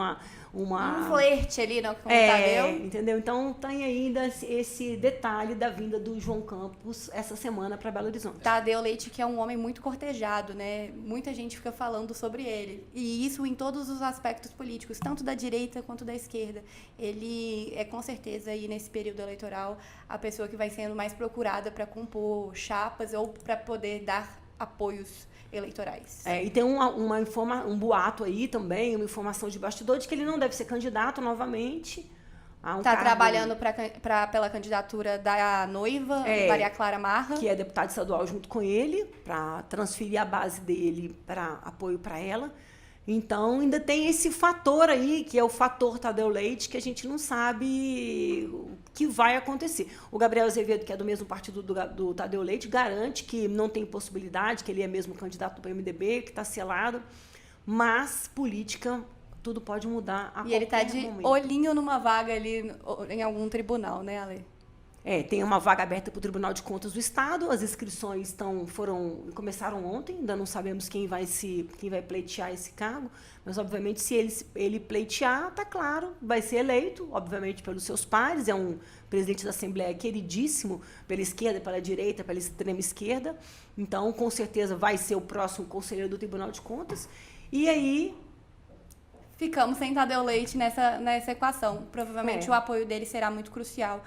flerte ali, não, com o Tadeu. Entendeu? Então tem ainda esse detalhe da vinda do João Campos essa semana para Belo Horizonte. Tadeu Leite, que é um homem muito cortejado, né? Muita gente fica falando sobre ele. E isso em todos os aspectos políticos, tanto da direita quanto da esquerda. Ele é, com certeza, aí nesse período eleitoral, a pessoa que vai sendo mais procurada para compor chapas ou para poder dar apoios eleitorais. E tem um boato aí também, uma informação de bastidor de que ele não deve ser candidato novamente. Está trabalhando pela candidatura da noiva, Maria Clara Marra. Que é deputada estadual junto com ele, para transferir a base dele para apoio para ela. Então, ainda tem esse fator aí, que é o fator Tadeu Leite, que a gente não sabe o que vai acontecer. O Gabriel Azevedo, que é do mesmo partido do Tadeu Leite, garante que não tem possibilidade, que ele é mesmo candidato do MDB, que está selado, mas política, tudo pode mudar a qualquer momento. E ele está de olhinho numa vaga ali em algum tribunal, né, Ale? Tem uma vaga aberta para o Tribunal de Contas do Estado, as inscrições começaram ontem, ainda não sabemos quem vai pleitear esse cargo, mas, obviamente, se ele pleitear, está claro, vai ser eleito, obviamente, pelos seus pares, é um presidente da Assembleia queridíssimo pela esquerda, pela direita, pela extrema esquerda, então, com certeza, vai ser o próximo conselheiro do Tribunal de Contas, e aí ficamos sem Tadeu Leite nessa equação. Provavelmente o apoio dele será muito crucial.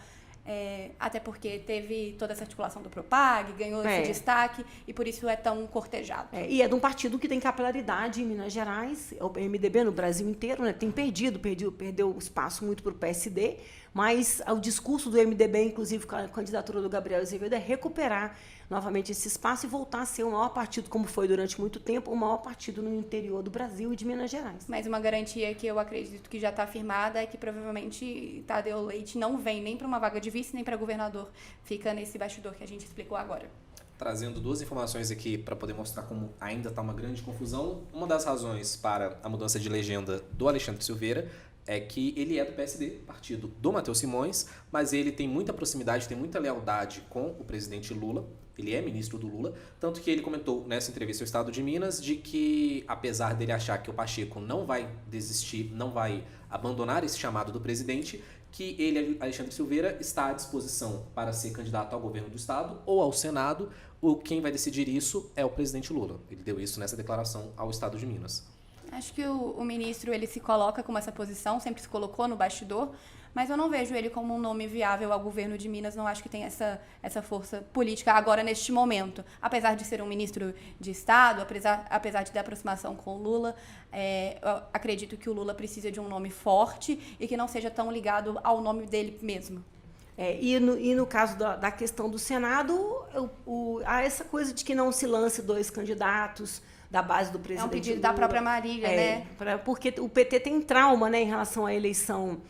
Até porque teve toda essa articulação do Propag, ganhou esse destaque e por isso é tão cortejado. E é de um partido que tem capilaridade em Minas Gerais, o MDB no Brasil inteiro, né? Tem perdeu espaço muito para o PSD, mas o discurso do MDB, inclusive com a candidatura do Gabriel Azevedo, é recuperar novamente esse espaço e voltar a ser o maior partido, como foi durante muito tempo, o maior partido no interior do Brasil e de Minas Gerais. Mas uma garantia que eu acredito que já está firmada é que provavelmente Tadeu Leite não vem nem para uma vaga de vice, nem para governador. Fica nesse bastidor que a gente explicou agora. Trazendo duas informações aqui para poder mostrar como ainda está uma grande confusão. Uma das razões para a mudança de legenda do Alexandre Silveira é que ele é do PSD, partido do Matheus Simões, mas ele tem muita proximidade, tem muita lealdade com o presidente Lula. Ele é ministro do Lula, tanto que ele comentou nessa entrevista ao Estado de Minas de que, apesar dele achar que o Pacheco não vai desistir, não vai abandonar esse chamado do presidente, que ele, Alexandre Silveira, está à disposição para ser candidato ao governo do estado ou ao Senado. Quem vai decidir isso é o presidente Lula. Ele deu isso nessa declaração ao estado de Minas. Acho que o ministro ele se coloca como essa posição, sempre se colocou no bastidor, mas eu não vejo ele como um nome viável ao governo de Minas, não acho que tem essa força política agora neste momento. Apesar de ser um ministro de Estado, apesar de ter aproximação com o Lula, eu acredito que o Lula precisa de um nome forte e que não seja tão ligado ao nome dele mesmo. E no caso da questão do Senado, há essa coisa de que não se lance 2 candidatos da base do presidente. É um pedido Lula, da própria Marília, né? Porque o PT tem trauma, né, em relação à eleição,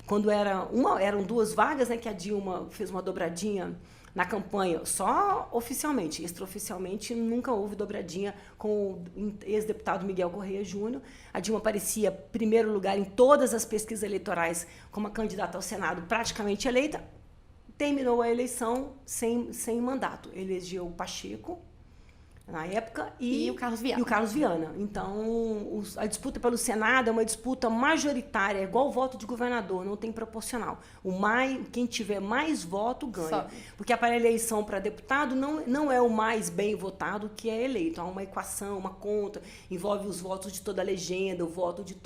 quando eram 2 vagas, né, que a Dilma fez uma dobradinha na campanha, só oficialmente, extraoficialmente nunca houve dobradinha com o ex-deputado Miguel Correia Júnior. A Dilma aparecia em primeiro lugar em todas as pesquisas eleitorais como a candidata ao Senado praticamente eleita. Terminou a eleição sem mandato. Elegeu o Pacheco, na época, e o Carlos Viana. Então, a disputa pelo Senado é uma disputa majoritária, é igual o voto de governador, não tem proporcional. Quem tiver mais voto ganha. Sobe. Porque para a eleição para deputado não é o mais bem votado que é eleito. Há uma equação, uma conta, envolve os votos de toda a legenda, o voto de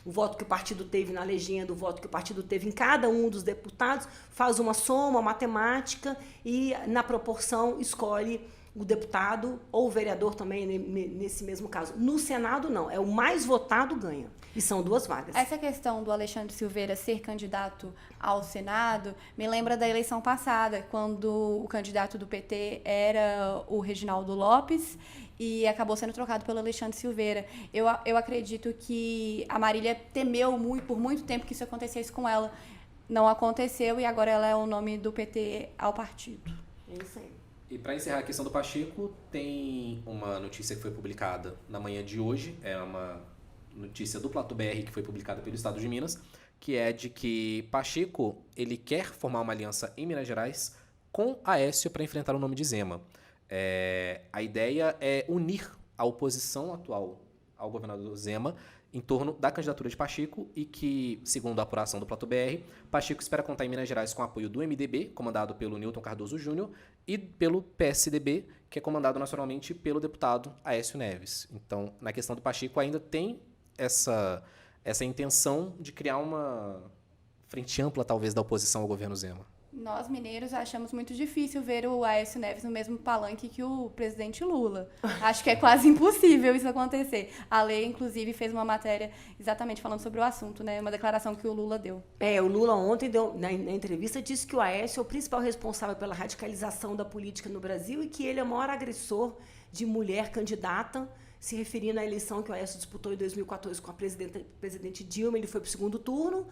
o voto que o partido teve na legenda, o voto que o partido teve em cada um dos deputados, faz uma soma matemática e, na proporção, escolhe o deputado ou o vereador também, nesse mesmo caso. No Senado, não. É o mais votado ganha. E são 2 vagas. Essa questão do Alexandre Silveira ser candidato ao Senado me lembra da eleição passada, quando o candidato do PT era o Reginaldo Lopes e acabou sendo trocado pelo Alexandre Silveira. Eu acredito que a Marília temeu por muito tempo que isso acontecesse com ela. Não aconteceu e agora ela é o nome do PT ao partido. É isso aí. E para encerrar a questão do Pacheco, tem uma notícia que foi publicada na manhã de hoje, é uma notícia do Plato BR que foi publicada pelo Estado de Minas, que é de que Pacheco ele quer formar uma aliança em Minas Gerais com Aécio para enfrentar o nome de Zema. A ideia é unir a oposição atual ao governador Zema em torno da candidatura de Pacheco e que, segundo a apuração do Plato BR, Pacheco espera contar em Minas Gerais com o apoio do MDB, comandado pelo Newton Cardoso Júnior, e pelo PSDB, que é comandado nacionalmente pelo deputado Aécio Neves. Então, na questão do Pacheco, ainda tem essa intenção de criar uma frente ampla, talvez, da oposição ao governo Zema. Nós, mineiros, achamos muito difícil ver o Aécio Neves no mesmo palanque que o presidente Lula. Acho que é quase impossível isso acontecer. A Lei, inclusive, fez uma matéria exatamente falando sobre o assunto, né? Uma declaração que o Lula deu. O Lula ontem, na entrevista, disse que o Aécio é o principal responsável pela radicalização da política no Brasil e que ele é o maior agressor de mulher candidata, se referindo à eleição que o Aécio disputou em 2014 com a presidente Dilma. Ele foi para o segundo turno.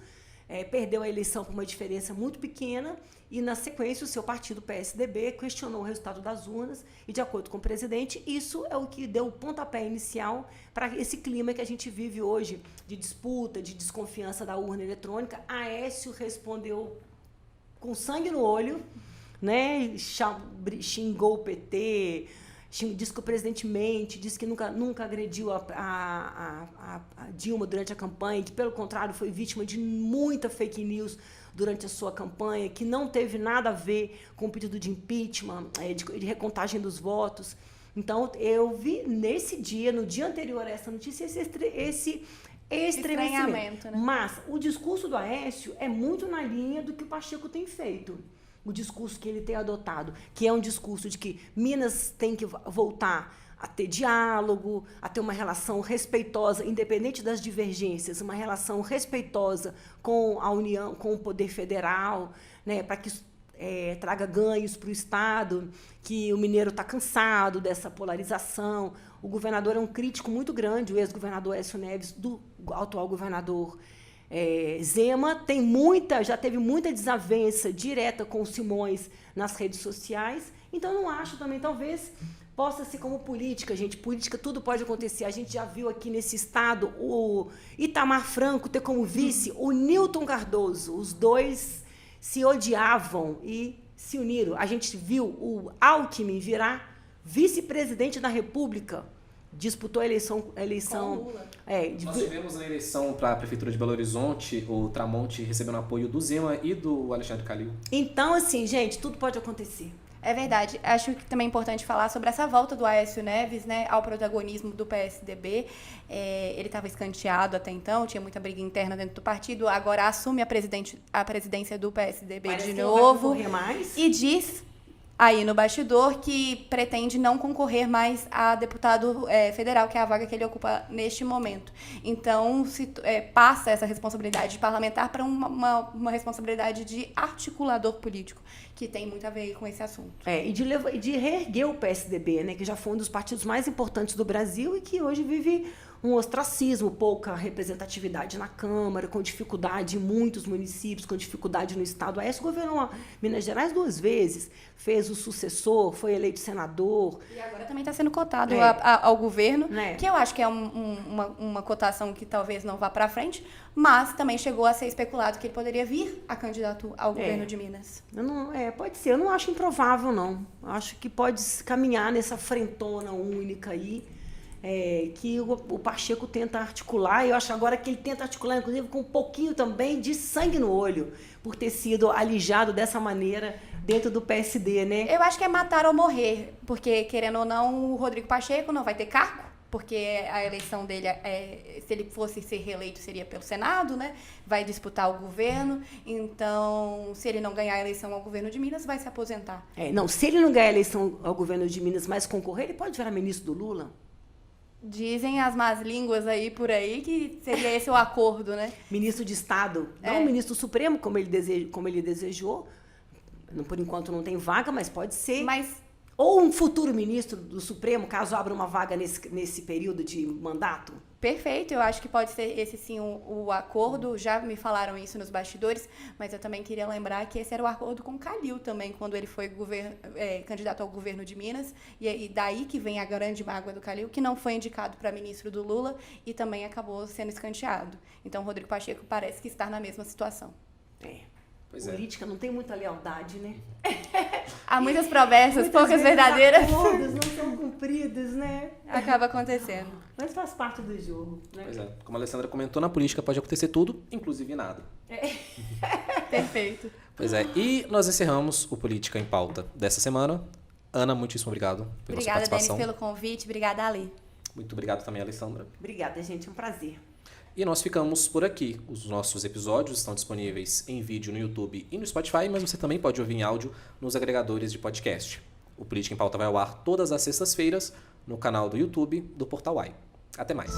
Perdeu a eleição por uma diferença muito pequena e, na sequência, o seu partido, PSDB, questionou o resultado das urnas e, de acordo com o presidente, isso é o que deu o pontapé inicial para esse clima que a gente vive hoje de disputa, de desconfiança da urna eletrônica. Aécio respondeu com sangue no olho, né? Xingou o PT, disse que o presidente mente, disse que nunca agrediu a Dilma durante a campanha, que, pelo contrário, foi vítima de muita fake news durante a sua campanha, que não teve nada a ver com o pedido de impeachment, de recontagem dos votos. Então, eu vi nesse dia, no dia anterior a essa notícia, esse estremecimento. Né? Mas o discurso do Aécio é muito na linha do que o Pacheco tem feito. O discurso que ele tem adotado, que é um discurso de que Minas tem que voltar a ter diálogo, a ter uma relação respeitosa, independente das divergências, uma relação respeitosa com a União, com o poder federal, né, para que traga ganhos para o Estado, que o mineiro está cansado dessa polarização. O governador é um crítico muito grande, o ex-governador Aécio Neves, do atual governador Zema, já teve muita desavença direta com o Simões nas redes sociais. Então, não acho também, talvez possa ser como política, gente. Política, tudo pode acontecer. A gente já viu aqui nesse estado o Itamar Franco ter como vice o Newton Cardoso. Os dois se odiavam e se uniram. A gente viu o Alckmin virar vice-presidente da República disputou a eleição Com Lula. Nós tivemos na eleição para a Prefeitura de Belo Horizonte, o Tramonte recebendo apoio do Zema e do Alexandre Calil. Então, assim, gente, tudo pode acontecer. É verdade. Acho que também é importante falar sobre essa volta do Aécio Neves, né, ao protagonismo do PSDB. Ele estava escanteado até então, tinha muita briga interna dentro do partido, agora assume a presidência do PSDB Parece de que não vai novo concorrer mais. e diz aí no bastidor que pretende não concorrer mais a deputado federal, que é a vaga que ele ocupa neste momento. Então, passa essa responsabilidade de parlamentar para uma responsabilidade de articulador político, que tem muito a ver com esse assunto. E de reerguer o PSDB, né, que já foi um dos partidos mais importantes do Brasil e que hoje vive um ostracismo, pouca representatividade na Câmara, com dificuldade em muitos municípios, com dificuldade no Estado. O Aécio governou Minas Gerais 2 vezes, fez o sucessor, foi eleito senador. E agora também está sendo cotado ao governo, que eu acho que é uma cotação que talvez não vá para frente, mas também chegou a ser especulado que ele poderia vir a candidato ao governo de Minas. Pode ser. Eu não acho improvável, não. Acho que pode caminhar nessa frentona única aí, que o Pacheco tenta articular. Eu acho agora que ele tenta articular, inclusive, com um pouquinho também de sangue no olho, por ter sido alijado dessa maneira dentro do PSD, né? Eu acho que é matar ou morrer, porque, querendo ou não, o Rodrigo Pacheco não vai ter cargo, porque a eleição dele, se ele fosse ser reeleito, seria pelo Senado, né? Vai disputar o governo. Então, se ele não ganhar a eleição ao governo de Minas, vai se aposentar. Se ele não ganhar a eleição ao governo de Minas, mas concorrer, ele pode virar ministro do Lula? Dizem as más línguas aí por aí que seria esse o acordo, né? Ministro de Estado, não ministro supremo, como ele desejou. Por enquanto não tem vaga, mas pode ser. Ou um futuro ministro do Supremo, caso abra uma vaga nesse período de mandato? Perfeito, eu acho que pode ser esse sim o acordo. Já me falaram isso nos bastidores, mas eu também queria lembrar que esse era o acordo com Calil também, quando ele foi candidato ao governo de Minas. E daí que vem a grande mágoa do Calil, que não foi indicado para ministro do Lula e também acabou sendo escanteado. Então, Rodrigo Pacheco parece que está na mesma situação. Política não tem muita lealdade, né? Há muitas promessas, poucas verdadeiras. Todas não são cumpridas, né? Acaba acontecendo. Mas faz parte do jogo, né? Pois é. Como a Alessandra comentou, na política pode acontecer tudo, inclusive nada. Perfeito. Pois é. E nós encerramos o Política em Pauta dessa semana. Ana, muitíssimo obrigado pela sua participação. Obrigada, Denis, pelo convite. Obrigada, Ali. Muito obrigado também, Alessandra. Obrigada, gente. É um prazer. E nós ficamos por aqui. Os nossos episódios estão disponíveis em vídeo no YouTube e no Spotify, mas você também pode ouvir em áudio nos agregadores de podcast. O Política em Pauta vai ao ar todas as sextas-feiras no canal do YouTube do Portal UAI. Até mais.